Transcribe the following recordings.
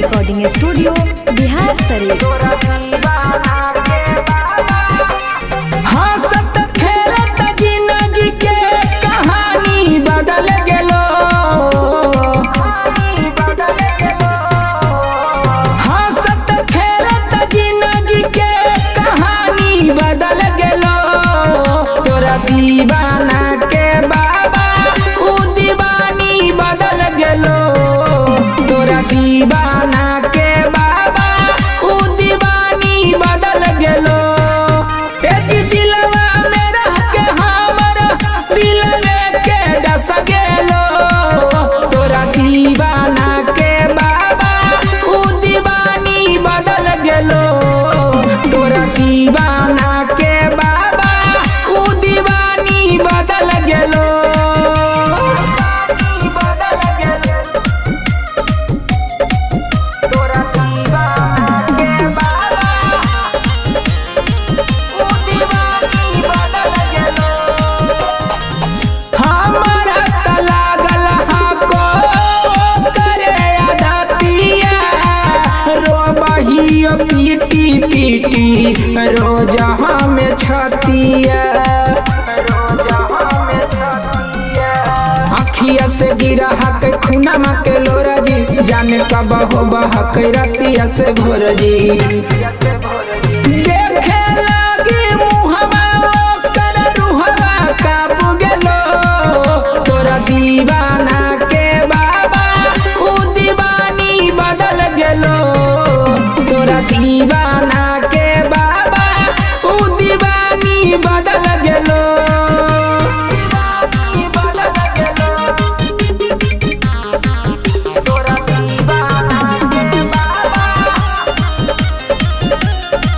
Recording studio Bihar Sharif. हंसत खेलत जिंदगी के कहानी बदल गेलो। हंसत खेलत जिंदगी के कहानी बदल गेलो। तोरा दीवाना के बाबा उ दीवानी बदल गेलो। तोरा दीवाना के बाबा उ दीवानी बदल गेलो। दिलवा में रह के हमर दिल में के डस गेलो। तोरा दीवाना के बाबा उ दीवानी बदल गेलो। तोरा दीवाना के बाबा उ दीवानी बदल गेलो। पीटी पीटी रोजा में छतिया। अखिया से गिरा हक खूना के लोरा जी। जाने कब हो बहक रतिया से भोर जी। देखे लगी मुहवा कर रुहवा काप गेलो। तोरा दीवाना के बाबा उ दीवानी बदल गेलो। तोरा दीवाना के बाबा उ दीवानी बदल गेलो। तोरा दीवाना के बाबा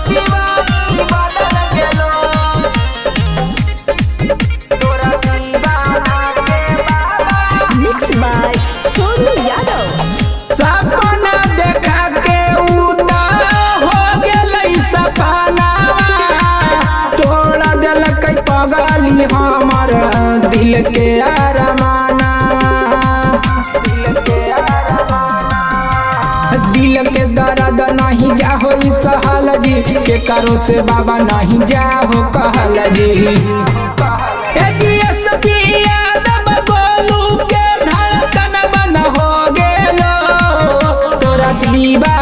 दीवानी बदल गेलो। तोरा दीवाना के बाबा मिक्स बाय सोनू यादव। सपना देखा के तोड़ा दिलक पगली हमर दिल के अरमाना। दिल के दर्द नहीं जाहो सहल जी। के करो से बाबा नहीं जाहो कहल जी। गोलू के धड़कन बंद हो गेलो। तोरा दीवा